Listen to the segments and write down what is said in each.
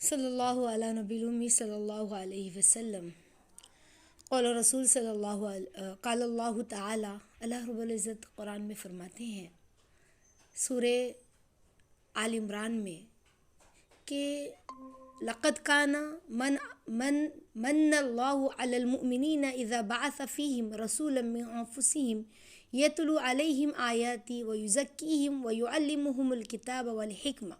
صلی اللہ علیہ نبی الامی صلی اللہ علیہ وسلم قول رسول صلی اللہ علیہ قال اللہ تعالی، اللہ رب العزت قرآن میں فرماتے ہیں سورہ آل عمران میں کہ لقد کان من اللہ علی المؤمنین اذا بعث فیہم رسولا من انفسہم یتلو علیہم آیاتی ویزکیہم ویعلمہم الکتاب والحکمہ،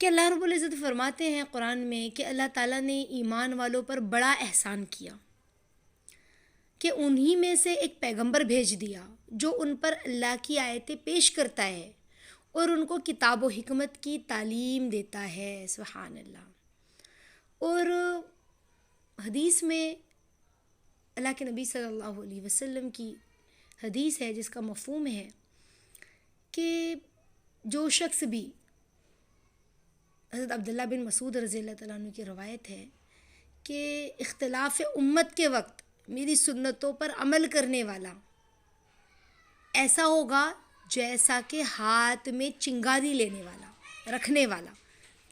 کہ اللہ رب العزت فرماتے ہیں قرآن میں کہ اللہ تعالیٰ نے ایمان والوں پر بڑا احسان کیا کہ انہی میں سے ایک پیغمبر بھیج دیا جو ان پر اللہ کی آیتیں پیش کرتا ہے اور ان کو کتاب و حکمت کی تعلیم دیتا ہے۔ سبحان اللہ۔ اور حدیث میں اللہ کے نبی صلی اللہ علیہ وسلم کی حدیث ہے جس کا مفہوم ہے کہ جو شخص بھی، حضرت عبداللہ بن مسعود رضی اللہ تعالیٰ عنہ کی روایت ہے کہ اختلاف امت کے وقت میری سنتوں پر عمل کرنے والا ایسا ہوگا جیسا کہ ہاتھ میں چنگاری لینے والا، رکھنے والا،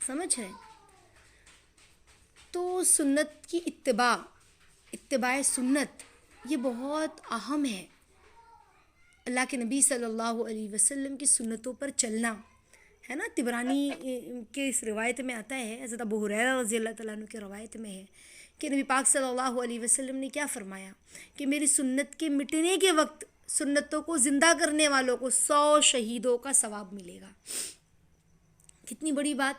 سمجھ رہے ہیں؟ تو سنت کی اتباع سنت یہ بہت اہم ہے۔ اللہ کے نبی صلی اللہ علیہ وسلم کی سنتوں پر چلنا ہے نا۔ طبرانی کے اس روایت میں آتا ہے، حضرت ابو ہریرہ رضی اللہ تعالیٰ عنہ کی روایت میں ہے کہ نبی پاک صلی اللہ علیہ وسلم نے کیا فرمایا کہ میری سنت کے مٹنے کے وقت سنتوں کو زندہ کرنے والوں کو 100 شہیدوں کا ثواب ملے گا۔ کتنی بڑی بات۔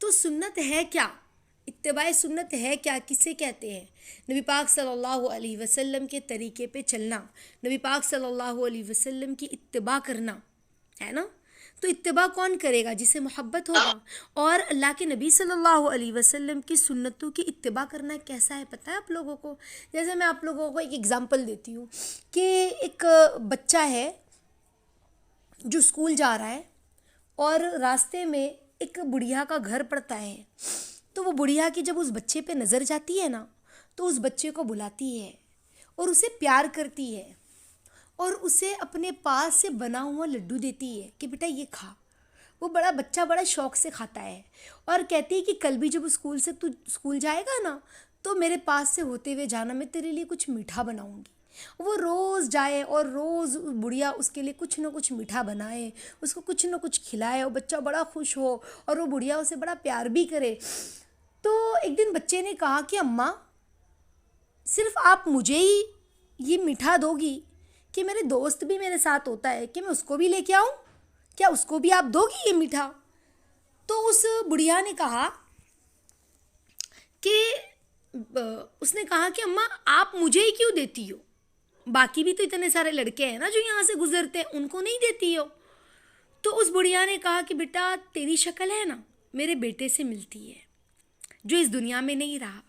تو سنت ہے کیا؟ اتباع سنت ہے کیا؟ کسے کہتے ہیں؟ نبی پاک صلی اللہ علیہ وسلم کے طریقے پہ چلنا، نبی پاک صلی اللہ علیہ وسلم کی اتباع کرنا، ہے نا۔ تو اتباع کون کرے گا؟ جسے محبت ہوگا۔ اور اللہ کے نبی صلی اللہ علیہ وسلم کی سنتوں کی اتباع کرنا کیسا ہے پتہ ہے آپ لوگوں کو؟ جیسے میں آپ لوگوں کو ایک ایگزامپل دیتی ہوں کہ ایک بچہ ہے جو اسکول جا رہا ہے اور راستے میں ایک بڑھیا کا گھر پڑتا ہے، تو وہ بڑھیا کی جب اس بچے پہ نظر جاتی ہے نا تو اس بچے کو بلاتی ہے اور اسے پیار کرتی ہے اور اسے اپنے پاس سے بنا ہوا لڈو دیتی ہے کہ بیٹا یہ کھا۔ وہ بچہ بڑا شوق سے کھاتا ہے اور کہتی ہے کہ کل بھی جب اسکول جائے گا نا تو میرے پاس سے ہوتے ہوئے جانا، میں تیرے لیے کچھ میٹھا بناؤں گی۔ وہ روز جائے اور روز بڑھیا اس کے لیے کچھ نہ کچھ میٹھا بنائے، اس کو کچھ نہ کچھ کھلائے اور بچہ بڑا خوش ہو اور وہ بڑھیا اسے بڑا پیار بھی کرے۔ تو ایک دن بچے نے کہا کہ اماں صرف آپ مجھے ہی یہ میٹھا دو گی کہ میرے دوست بھی میرے ساتھ ہوتا ہے، کہ میں اس کو بھی لے کے آؤں؟ کیا اس کو بھی آپ دو گی یہ میٹھا؟ تو اس بڑھیا نے کہا کہ اماں آپ مجھے ہی کیوں دیتی ہو؟ باقی بھی تو اتنے سارے لڑکے ہیں نا جو یہاں سے گزرتے ہیں، ان کو نہیں دیتی ہو؟ تو اس بڑھیا نے کہا کہ بیٹا تیری شکل ہے نا میرے بیٹے سے ملتی ہے جو اس دنیا میں نہیں رہا،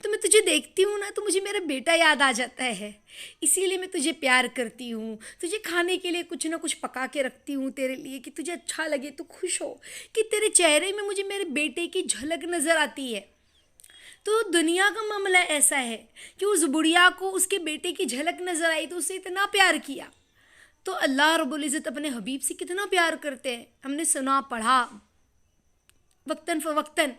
تو میں تجھے دیکھتی ہوں نا تو مجھے میرا بیٹا یاد آ جاتا ہے، اسی لیے میں تجھے پیار کرتی ہوں، تجھے کھانے کے لیے کچھ نہ کچھ پکا کے رکھتی ہوں تیرے لیے کہ تجھے اچھا لگے، تو خوش ہو، کہ تیرے چہرے میں مجھے میرے بیٹے کی جھلک نظر آتی ہے۔ تو دنیا کا معاملہ ایسا ہے کہ اس بڑھیا کو اس کے بیٹے کی جھلک نظر آئی تو اسے اتنا پیار کیا۔ تو اللہ رب العزت اپنے حبیب سے کتنا پیار کرتے ہیں، ہم نے سنا پڑھا وقتاً فوقتاً۔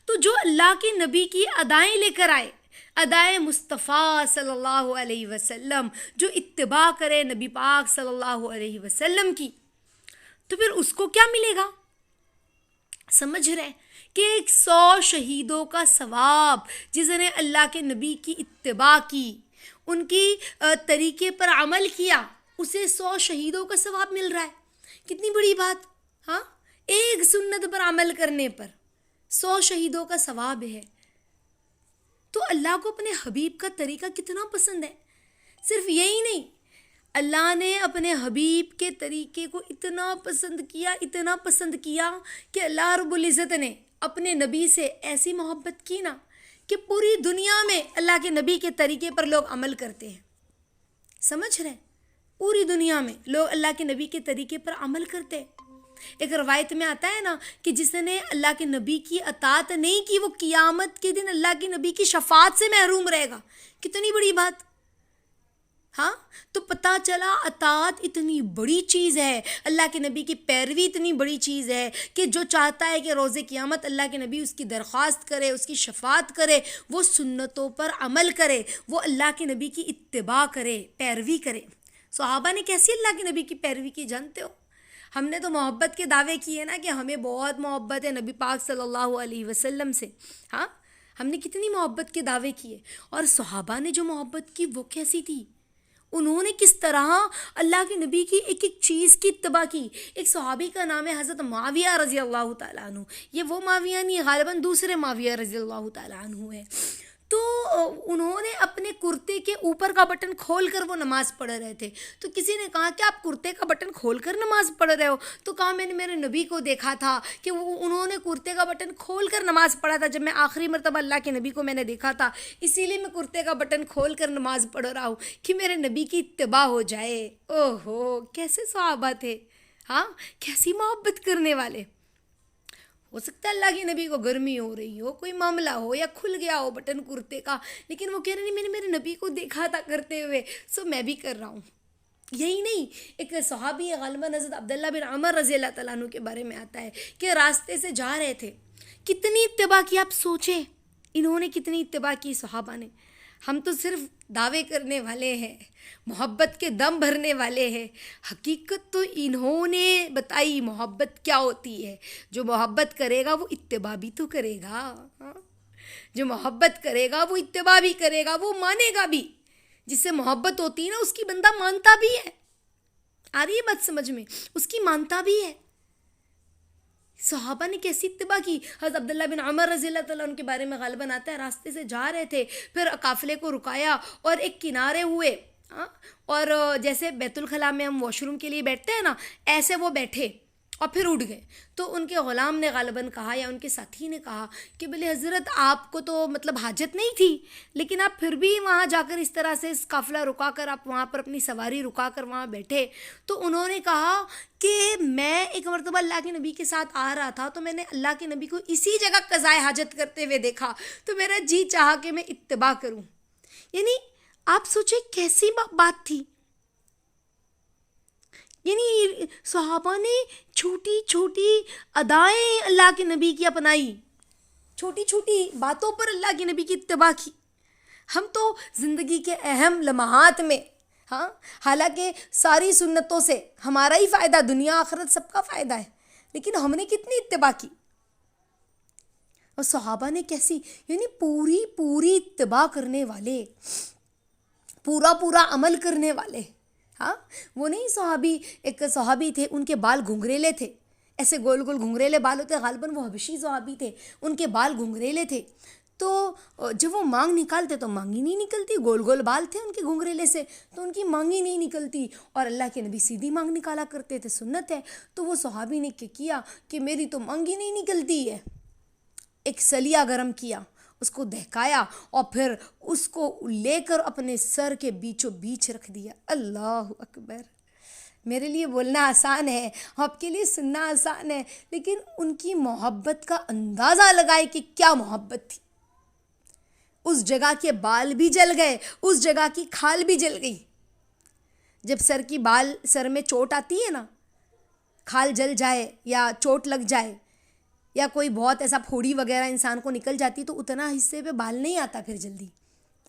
تو جو اللہ کے نبی کی ادائیں لے کر آئے، ادائیں مصطفیٰ صلی اللہ علیہ وسلم، جو اتباع کرے نبی پاک صلی اللہ علیہ وسلم کی، تو پھر اس کو کیا ملے گا؟ سمجھ رہے کہ 100 شہیدوں کا ثواب، جس نے اللہ کے نبی کی اتباع کی، ان کی طریقے پر عمل کیا، اسے 100 شہیدوں کا ثواب مل رہا ہے۔ کتنی بڑی بات، ہاں، ایک سنت پر عمل کرنے پر 100 شہیدوں کا ثواب ہے۔ تو اللہ کو اپنے حبیب کا طریقہ کتنا پسند ہے۔ صرف یہی نہیں، اللہ نے اپنے حبیب کے طریقے کو اتنا پسند کیا کہ اللہ رب العزت نے اپنے نبی سے ایسی محبت کی نا کہ پوری دنیا میں اللہ کے نبی کے طریقے پر لوگ عمل کرتے ہیں۔ سمجھ رہے ہیں؟ پوری دنیا میں لوگ اللہ کے نبی کے طریقے پر عمل کرتے ہیں۔ ایک روایت میں آتا ہے نا کہ جس نے اللہ کے نبی کی اطاعت نہیں کی وہ قیامت کے دن اللہ کے نبی کی شفاعت سے محروم رہے گا۔ کتنی بڑی بات، ہاں۔ تو پتہ چلا اطاعت اتنی بڑی چیز ہے، اللہ کے نبی کی پیروی اتنی بڑی چیز ہے کہ جو چاہتا ہے کہ روز قیامت اللہ کے نبی اس کی درخواست کرے، اس کی شفاعت کرے، وہ سنتوں پر عمل کرے، وہ اللہ کے نبی کی اتباع کرے، پیروی کرے۔ صحابہ نے کیسی اللہ کے نبی کی پیروی کی جانتے ہو؟ ہم نے تو محبت کے دعوے کیے نا کہ ہمیں بہت محبت ہے نبی پاک صلی اللہ علیہ وسلم سے، ہاں ہم نے کتنی محبت کے دعوے کیے، اور صحابہ نے جو محبت کی وہ کیسی تھی؟ انہوں نے کس طرح اللہ کے نبی کی ایک ایک چیز کی اتباع کی۔ ایک صحابی کا نام ہے حضرت معاویہ رضی اللہ تعالیٰ عنہ، یہ وہ معاویہ نہیں، غالباً دوسرے معاویہ رضی اللہ تعالیٰ عنہ ہے۔ تو انہوں نے اپنے کرتے کے اوپر کا بٹن کھول کر وہ نماز پڑھ رہے تھے، تو کسی نے کہا کہ آپ کرتے کا بٹن کھول کر نماز پڑھ رہے ہو؟ تو کہا میں نے میرے نبی کو دیکھا تھا کہ انہوں نے کرتے کا بٹن کھول کر نماز پڑھا تھا، جب میں آخری مرتبہ اللہ کے نبی کو میں نے دیکھا تھا، اسی لیے میں کرتے کا بٹن کھول کر نماز پڑھ رہا ہوں کہ میرے نبی کی اتباع ہو جائے۔ اوہو کیسے صحابہ تھے، ہاں کیسی محبت کرنے والے۔ ہو سکتا ہے اللہ کے نبی کو گرمی ہو رہی ہو، کوئی معاملہ ہو، یا کھل گیا ہو بٹن کرتے کا، لیکن وہ کہہ رہے نہیں میں نے میرے نبی کو دیکھا تھا کرتے ہوئے، سو میں بھی کر رہا ہوں۔ یہی نہیں، ایک صحابی ہے غالباً حضرت عبداللہ بن عمر رضی اللہ تعالیٰ عنہ کے بارے میں آتا ہے کہ راستے سے جا رہے تھے، کتنی اتباع کی، آپ سوچیں انہوں نے کتنی اتباع کی صحابہ نے۔ ہم تو صرف دعوے کرنے والے ہیں، محبت کے دم بھرنے والے ہیں، حقیقت تو انہوں نے بتائی محبت کیا ہوتی ہے۔ جو محبت کرے گا وہ اتباع بھی تو کرے گا، جو محبت کرے گا وہ اتباع بھی کرے گا، وہ مانے گا بھی۔ جس سے محبت ہوتی ہے نا اس کی بندہ مانتا بھی ہے، آ رہی ہے بات سمجھ میں، اس کی مانتا بھی ہے۔ صحابہ نے کیسی اتباع کی۔ حضرت عبداللہ بن عمر رضی اللہ تعالیٰ عنہ کے بارے میں غالباً آتا ہے راستے سے جا رہے تھے، پھر قافلے کو رکایا اور ایک کنارے ہوئے، اور جیسے بیت الخلاء میں ہم واش روم کے لیے بیٹھتے ہیں نا، ایسے وہ بیٹھے اور پھر اٹھ گئے۔ تو ان کے غلام نے غالباً کہا یا ان کے ساتھی نے کہا کہ بھلے حضرت آپ کو تو مطلب حاجت نہیں تھی، لیکن آپ پھر بھی وہاں جا کر اس طرح سے قافلہ رکا کر آپ وہاں پر اپنی سواری رکا کر وہاں بیٹھے۔ تو انہوں نے کہا کہ میں ایک مرتبہ اللہ کے نبی کے ساتھ آ رہا تھا، تو میں نے اللہ کے نبی کو اسی جگہ قضائے حاجت کرتے ہوئے دیکھا، تو میرا جی چاہا کہ میں اتباع کروں۔ یعنی آپ سوچیں کیسی بات تھی، یعنی صحابہ نے چھوٹی چھوٹی ادائیں اللہ کے نبی کی اپنائی، چھوٹی چھوٹی باتوں پر اللہ کے نبی کی اتباع کی۔ ہم تو زندگی کے اہم لمحات میں، ہاں حالانکہ ساری سنتوں سے ہمارا ہی فائدہ، دنیا آخرت سب کا فائدہ ہے، لیکن ہم نے کتنی اتباع کی۔ اور صحابہ نے کیسی، یعنی پوری پوری اتباع کرنے والے، پورا پورا عمل کرنے والے۔ ہاں وہ نہیں صحابی، ایک صحابی تھے ان کے بال گھنگریلے تھے، ایسے گول گول گھنگریلے بال ہوتے، غالباً وہ حبشی صحابی تھے، ان کے بال گھنگریلے تھے، تو جب وہ مانگ نکالتے تو مانگ ہی نہیں نکلتی، گول گول بال تھے ان کے گھنگریلے سے، تو ان کی مانگ ہی نہیں نکلتی، اور اللہ کے نبی سیدھی مانگ نکالا کرتے تھے، سنت ہے۔ تو وہ صحابی نے کیا کہ میری تو مانگ ہی نہیں نکلتی ہے، ایک سلیا گرم کیا، اس کو دہکایا اور پھر اس کو لے کر اپنے سر کے بیچوں بیچ رکھ دیا۔ اللہ اکبر! میرے لیے بولنا آسان ہے، آپ کے لیے سننا آسان ہے، لیکن ان کی محبت کا اندازہ لگائے کہ کیا محبت تھی۔ اس جگہ کے بال بھی جل گئے، اس جگہ کی کھال بھی جل گئی۔ جب سر میں چوٹ آتی ہے نا، کھال جل جائے یا چوٹ لگ جائے یا کوئی بہت ایسا پھوڑی وغیرہ انسان کو نکل جاتی تو اتنا حصے پہ بال نہیں آتا پھر جلدی،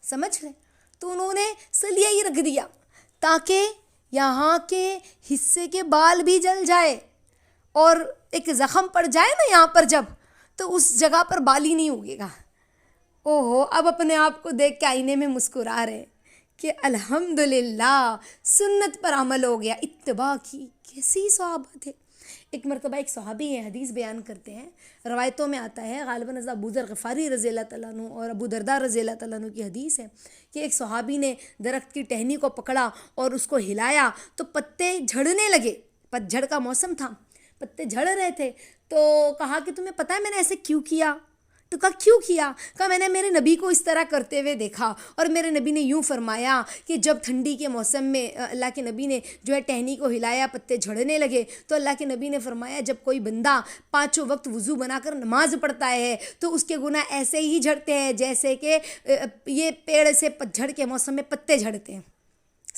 سمجھ رہے؟ تو انہوں نے سلیا ہی رکھ دیا تاکہ یہاں کے حصے کے بال بھی جل جائے، اور ایک زخم پڑ جائے نا یہاں پر جب، تو اس جگہ پر بال ہی نہیں اگے گا۔ اوہو، اب اپنے آپ کو دیکھ کے آئینے میں مسکرا رہے کہ الحمدللہ سنت پر عمل ہو گیا، اتباع کی۔ کیسی صحابہ تھے۔ ایک مرتبہ ایک صحابی ہیں، حدیث بیان کرتے ہیں، روایتوں میں آتا ہے، غالباً حضرت ابو ذر غفاری رضی اللہ تعالیٰ عنہ اور ابو درداء رضی اللہ تعالیٰ عنہ کی حدیث ہے کہ ایک صحابی نے درخت کی ٹہنی کو پکڑا اور اس کو ہلایا تو پتے جھڑنے لگے، پت جھڑ کا موسم تھا، پتے جھڑ رہے تھے، تو کہا کہ تمہیں پتہ ہے میں نے ایسے کیوں کیا؟ تو کہا کیوں کیا؟ کہا میں نے میرے نبی کو اس طرح کرتے ہوئے دیکھا، اور میرے نبی نے یوں فرمایا کہ جب ٹھنڈی کے موسم میں اللہ کے نبی نے جو ہے ٹہنی کو ہلایا، پتے جھڑنے لگے، تو اللہ کے نبی نے فرمایا جب کوئی بندہ 5 وقت وضو بنا کر نماز پڑھتا ہے تو اس کے گناہ ایسے ہی جھڑتے ہیں جیسے کہ یہ پیڑ سے پتجھڑ کے موسم میں پتے جھڑتے ہیں۔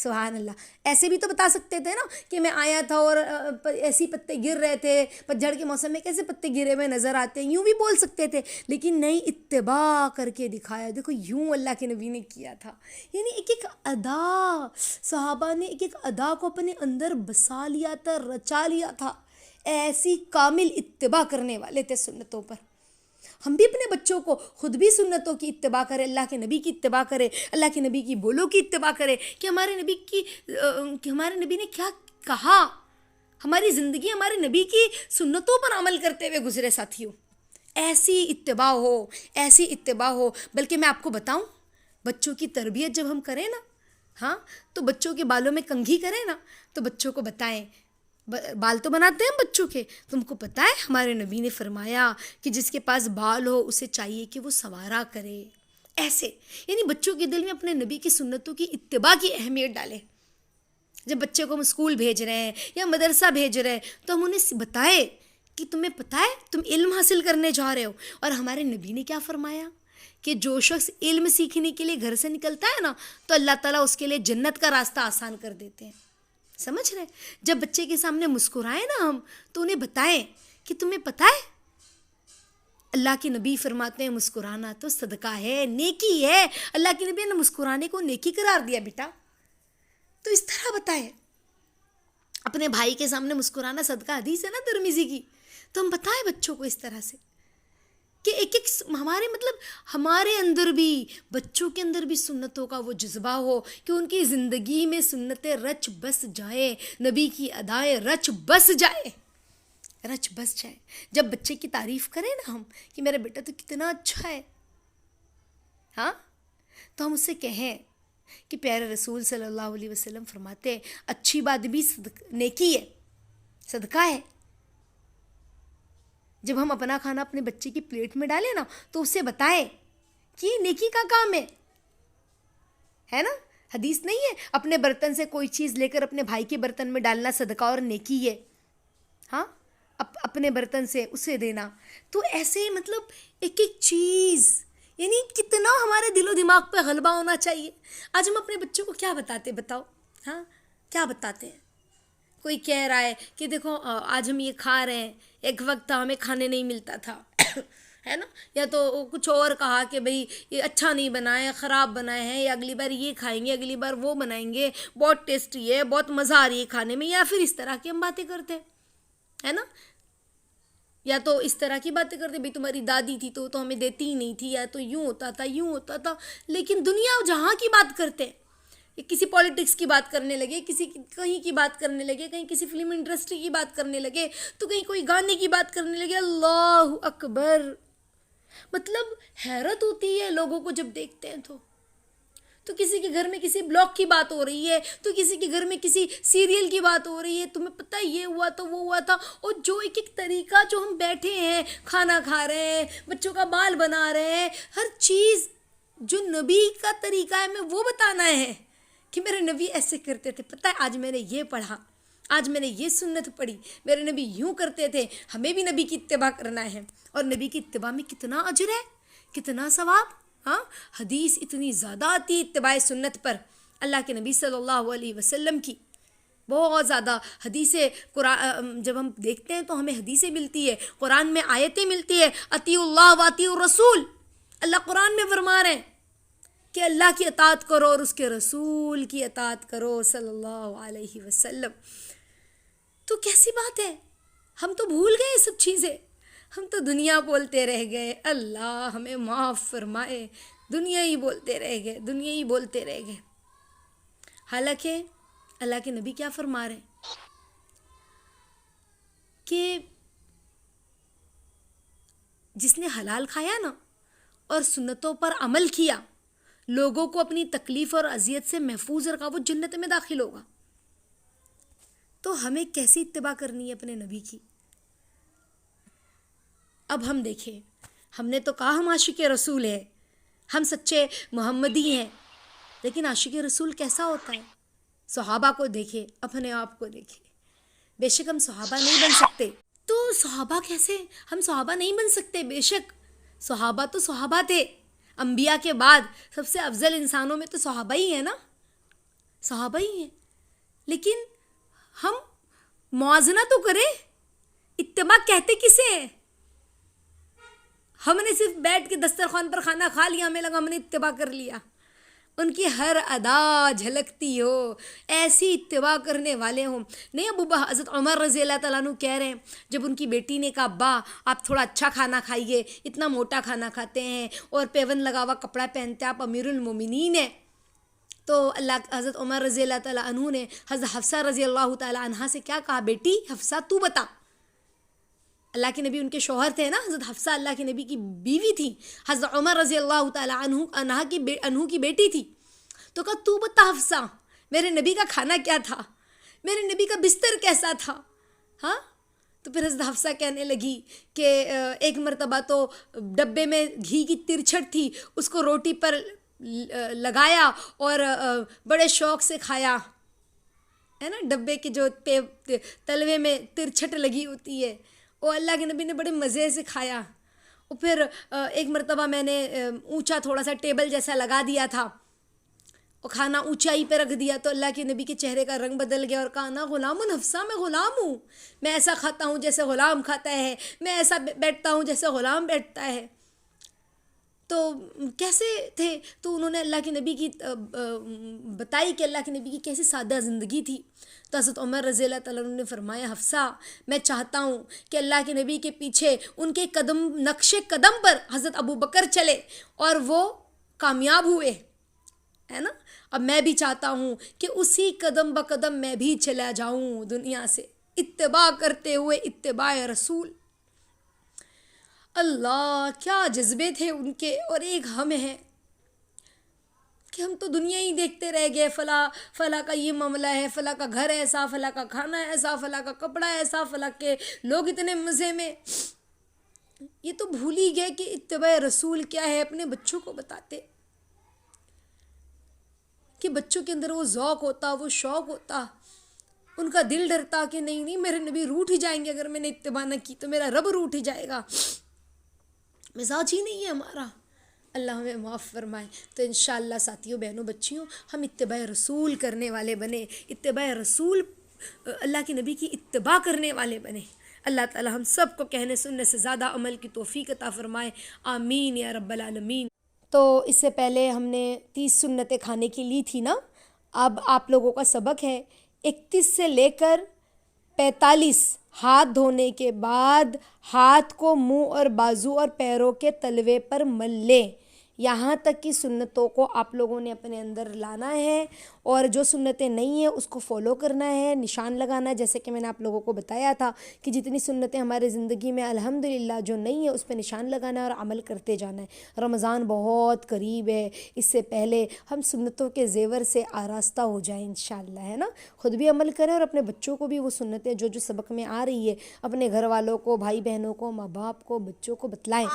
سبحان اللہ. ایسے بھی تو بتا سکتے تھے نا کہ میں آیا تھا اور ایسی پتے گر رہے تھے, پتجھڑ کے موسم میں کیسے پتے گرے ہوئے نظر آتے ہیں, یوں بھی بول سکتے تھے, لیکن نہیں, اتباع کر کے دکھایا. دیکھو یوں اللہ کے نبی نے کیا تھا. یعنی ایک ایک ادا, صحابہ نے ایک ایک ادا کو اپنے اندر بسا لیا تھا, رچا لیا تھا. ایسی کامل اتباع کرنے والے تھے سنتوں پر. ہم بھی اپنے بچوں کو خود بھی سنتوں کی اتباع کرے, اللہ کے نبی کی اتباع کرے, اللہ کے نبی کی بولوں کی اتباع کرے کہ ہمارے نبی نے کیا کہا. ہماری زندگی ہمارے نبی کی سنتوں پر عمل کرتے ہوئے گزرے ساتھیوں. ایسی اتباع ہو, ایسی اتباع ہو. بلکہ میں آپ کو بتاؤں, بچوں کی تربیت جب ہم کریں نا, ہاں, تو بچوں کے بالوں میں کنگھی کریں نا, تو بچوں کو بتائیں, بال تو بناتے ہیں بچوں کے, تم کو پتہ ہے ہمارے نبی نے فرمایا کہ جس کے پاس بال ہو اسے چاہیے کہ وہ سنوارا کرے. ایسے یعنی بچوں کے دل میں اپنے نبی کی سنتوں کی اتباع کی اہمیت ڈالیں. جب بچے کو ہم اسکول بھیج رہے ہیں یا مدرسہ بھیج رہے ہیں تو ہم انہیں بتائیں کہ تمہیں پتہ ہے تم علم حاصل کرنے جا رہے ہو, اور ہمارے نبی نے کیا فرمایا کہ جو شخص علم سیکھنے کے لیے گھر سے نکلتا ہے نا, تو اللہ تعالیٰ اس کے لیے جنت کا راستہ آسان کر دیتے ہیں. سمجھ رہے؟ جب بچے کے سامنے مسکرائیں نا ہم, تو انہیں بتائیں کہ تمہیں پتہ ہے اللہ کے نبی فرماتے ہیں مسکرانا تو صدقہ ہے, نیکی ہے. اللہ کے نبی نے مسکرانے کو نیکی قرار دیا بیٹا. تو اس طرح بتائیں. اپنے بھائی کے سامنے مسکرانا صدقہ, حدیث ہے نا ترمذی کی. تو ہم بتائیں بچوں کو اس طرح سے کہ ایک ایک ہمارے اندر بھی, بچوں کے اندر بھی سنتوں کا وہ جذبہ ہو کہ ان کی زندگی میں سنتیں رچ بس جائیں, نبی کی ادائیں رچ بس جائیں. جب بچے کی تعریف کریں نا ہم کہ میرا بیٹا تو کتنا اچھا ہے, ہاں, تو ہم اسے کہیں کہ پیارے رسول صلی اللہ علیہ وسلم فرماتے ہیں اچھی بات بھی نیکی ہے, صدقہ ہے. جب ہم اپنا کھانا اپنے بچے کی پلیٹ میں ڈالیں نا تو اسے بتائیں کہ یہ نیکی کا کام ہے نا. حدیث نہیں ہے اپنے برتن سے کوئی چیز لے کر اپنے بھائی کے برتن میں ڈالنا صدقہ اور نیکی ہے, ہاں, اپنے برتن سے اسے دینا. تو ایسے مطلب ایک ایک چیز, یعنی کتنا ہمارے دل و دماغ پہ غلبہ ہونا چاہیے. آج ہم اپنے بچوں کو کیا بتاتے, بتاؤ, ہاں, کیا بتاتے ہیں. کوئی کہہ رہا ہے کہ دیکھو آج ہم یہ کھا رہے ہیں, ایک وقت ہمیں کھانے نہیں ملتا تھا, ہے نا, یا تو کچھ اور کہا کہ بھئی یہ اچھا نہیں بنا ہے, خراب بنا ہے, یا اگلی بار یہ کھائیں گے, اگلی بار وہ بنائیں گے, بہت ٹیسٹی ہے, بہت مزہ آ رہی ہے کھانے میں, یا پھر اس طرح کی ہم باتیں کرتے ہیں, ہے نا. یا تو اس طرح کی باتیں کرتے, بھئی تمہاری دادی تھی تو ہمیں دیتی ہی نہیں تھی, یا تو یوں ہوتا تھا. لیکن دنیا جہاں کی بات کرتے, کسی پولیٹکس کی بات کرنے لگے, کہیں کی بات کرنے لگے, کہیں کسی فلم انڈسٹری کی بات کرنے لگے, تو کہیں کوئی گانے کی بات کرنے لگے. اللہ اکبر. مطلب حیرت ہوتی ہے لوگوں کو جب دیکھتے ہیں تو کسی کے گھر میں کسی بلاگ کی بات ہو رہی ہے, تو کسی کے گھر میں کسی سیریل کی بات ہو رہی ہے, تمہیں پتہ یہ ہوا تو وہ ہوا تھا. اور جو ایک ایک طریقہ جو ہم بیٹھے ہیں, کھانا کھا رہے ہیں, بچوں کا بال بنا رہے ہیں, ہر چیز جو نبی کا طریقہ ہے ہمیں وہ بتانا ہے کہ میرے نبی ایسے کرتے تھے. پتہ ہے آج میں نے یہ پڑھا, آج میں نے یہ سنت پڑھی, میرے نبی یوں کرتے تھے, ہمیں بھی نبی کی اتباع کرنا ہے. اور نبی کی اتباع میں کتنا اجر ہے, کتنا ثواب. ہاں, حدیث اتنی زیادہ آتی اتباع سنت پر, اللہ کے نبی صلی اللہ علیہ وسلم کی بہت زیادہ حدیثیں. قرآن جب ہم دیکھتے ہیں تو ہمیں حدیثیں ملتی ہے, قرآن میں آیتیں ملتی ہے. اطیعوا اللہ واطیعوا الرسول, اللہ قرآن میں فرما رہے ہیں کہ اللہ کی اطاعت کرو اور اس کے رسول کی اطاعت کرو صلی اللہ علیہ وسلم. تو کیسی بات ہے, ہم تو بھول گئے سب چیزیں, ہم تو دنیا بولتے رہ گئے. اللہ ہمیں معاف فرمائے, دنیا ہی بولتے رہ گئے. حالانکہ اللہ کے نبی کیا فرما رہے ہیں کہ جس نے حلال کھایا نا اور سنتوں پر عمل کیا, لوگوں کو اپنی تکلیف اور اذیت سے محفوظ رکھا, وہ جنت میں داخل ہوگا. تو ہمیں کیسی اتباع کرنی ہے اپنے نبی کی. اب ہم دیکھیں, ہم نے تو کہا ہم عاشق رسول ہیں, ہم سچے محمدی ہیں, لیکن عاشق رسول کیسا ہوتا ہے. صحابہ کو دیکھیں, اپنے آپ کو دیکھیں. بے شک ہم صحابہ نہیں بن سکتے, تو صحابہ کیسے, ہم صحابہ نہیں بن سکتے. بے شک صحابہ تو صحابہ تھے, انبیاء کے بعد سب سے افضل انسانوں میں تو صحابہ ہی ہیں نا. صحابہ ہی ہیں. لیکن ہم موازنہ تو کریں. اتباع کہتے کسے ہیں؟ ہم نے صرف بیٹھ کے دسترخوان پر کھانا کھا لیا, ہمیں لگا ہم نے اتباع کر لیا. ان کی ہر ادا جھلکتی ہو, ایسی اتباع کرنے والے ہوں. نہیں, حضرت عمر رضی اللہ تعالیٰ عنہ کہہ رہے ہیں, جب ان کی بیٹی نے کہا ابا آپ تھوڑا اچھا کھانا کھائیے, اتنا موٹا کھانا کھاتے ہیں اور پیون لگا ہوا کپڑا پہنتے ہیں, آپ امیر المومنین ہیں. تو حضرت عمر رضی اللہ تعالیٰ عنہ نے حضرت حفصہ رضی اللہ تعالیٰ عنہا سے کیا کہا, بیٹی حفصہ تو بتا. اللہ کے نبی ان کے شوہر تھے نا, حضرت حفصہ اللہ کے نبی کی بیوی تھی, حضرت عمر رضی اللہ تعالیٰ عنہ کی بیٹی تھی. تو کہا تو بتا حفصہ, میرے نبی کا کھانا کیا تھا, میرے نبی کا بستر کیسا تھا. ہاں, تو پھر حضرت حفصہ کہنے لگی کہ ایک مرتبہ تو ڈبے میں گھی کی ترچھٹ تھی, اس کو روٹی پر لگایا اور بڑے شوق سے کھایا, ہے نا, ڈبے کے جو تلوے میں ترچھٹ لگی ہوتی ہے, وہ اللہ کے نبی نے بڑے مزے سے کھایا. اور پھر ایک مرتبہ میں نے اونچا تھوڑا سا ٹیبل جیسا لگا دیا تھا اور کھانا اونچائی پہ رکھ دیا, تو اللہ کے نبی کے چہرے کا رنگ بدل گیا اور کہا نا غلام حفصہ, میں غلام ہوں, میں ایسا کھاتا ہوں جیسے غلام کھاتا ہے, میں ایسا بیٹھتا ہوں جیسے غلام بیٹھتا ہے. تو کیسے تھے؟ تو انہوں نے اللہ کے نبی کی بتائی کہ اللہ کے نبی کی کیسی سادہ زندگی تھی. تو حضرت عمر رضی اللہ تعالیٰ عنہ نے فرمایا حفصہ میں چاہتا ہوں کہ اللہ کے نبی کے پیچھے ان کے نقش قدم پر حضرت ابو بکر چلے اور وہ کامیاب ہوئے, ہے نا. اب میں بھی چاہتا ہوں کہ اسی قدم بقدم میں بھی چلا جاؤں دنیا سے, اتباع کرتے ہوئے اتباع رسول. اللہ کیا جذبے تھے ان کے, اور ایک ہم ہیں کہ ہم تو دنیا ہی دیکھتے رہ گئے, فلاں کا یہ معاملہ ہے, فلاں کا گھر ایسا, فلاں کا کھانا ایسا, فلاں کا کپڑا ایسا, فلاں کے لوگ اتنے مزے میں. یہ تو بھول ہی گئے کہ اتباع رسول کیا ہے. اپنے بچوں کو بتاتے کہ بچوں کے اندر وہ ذوق ہوتا, وہ شوق ہوتا, ان کا دل ڈرتا کہ نہیں میرے نبی روٹھ ہی جائیں گے, اگر میں نے اتباع نہ کی تو میرا رب روٹھ ہی جائے گا. مزاج ہی نہیں ہے ہمارا, اللہ ہمیں معاف فرمائے. تو انشاءاللہ ساتھیوں, بہنوں, بچیوں, ہم اتباع رسول کرنے والے بنے, اتباع رسول اللہ کے نبی کی اتباع کرنے والے بنے. اللہ تعالی ہم سب کو کہنے سننے سے زیادہ عمل کی توفیق عطا فرمائے, آمین یا رب العالمین. تو اس سے پہلے ہم نے 30 سنتیں کھانے کی لی تھی نا, اب آپ لوگوں کا سبق ہے 31 سے لے کر 45. ہاتھ دھونے کے بعد ہاتھ کو منہ اور بازو اور پیروں کے تلوے پر مل لیں. یہاں تک کی سنتوں کو آپ لوگوں نے اپنے اندر لانا ہے, اور جو سنتیں نہیں ہیں اس کو فالو کرنا ہے, نشان لگانا ہے. جیسے کہ میں نے آپ لوگوں کو بتایا تھا کہ جتنی سنتیں ہمارے زندگی میں الحمدللہ جو نہیں ہے اس پہ نشان لگانا ہے اور عمل کرتے جانا ہے. رمضان بہت قریب ہے, اس سے پہلے ہم سنتوں کے زیور سے آراستہ ہو جائیں انشاءاللہ, ہے نا. خود بھی عمل کریں اور اپنے بچوں کو بھی وہ سنتیں جو سبق میں آ رہی ہے اپنے گھر والوں کو, بھائی بہنوں کو, ماں باپ کو, بچوں کو بتلائیں.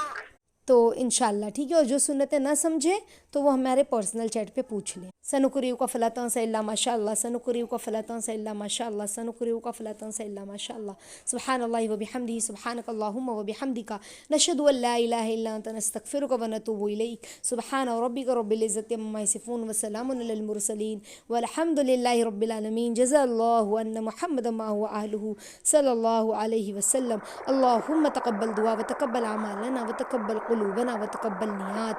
تو انشاءاللہ ٹھیک ہے. اور جو سنتیں نہ سمجھیں تو وہ ہمارے پرسنل چیٹ پہ پوچھ لیں. سنقرئک فلا تنسى الا ما شاء الله, سنقرئک فلا تنسى الا ما شاء الله, سنقرئک فلا تنسى الا ما شاء الله. سبحان الله وبحمده, سبحانك اللهم وبحمدك, نشهد ان لا اله الا انت, نستغفرك ونتوب اليك. سبحان ربك رب العزة عما يصفون وسلام على المرسلين والحمد لله رب العالمين. جزا الله ان محمدا ما هو اهله صلى الله عليه وسلم. اللهم تقبل دعاء وتقبل اعمالنا وتقبل قلوبنا وتقبل نیات.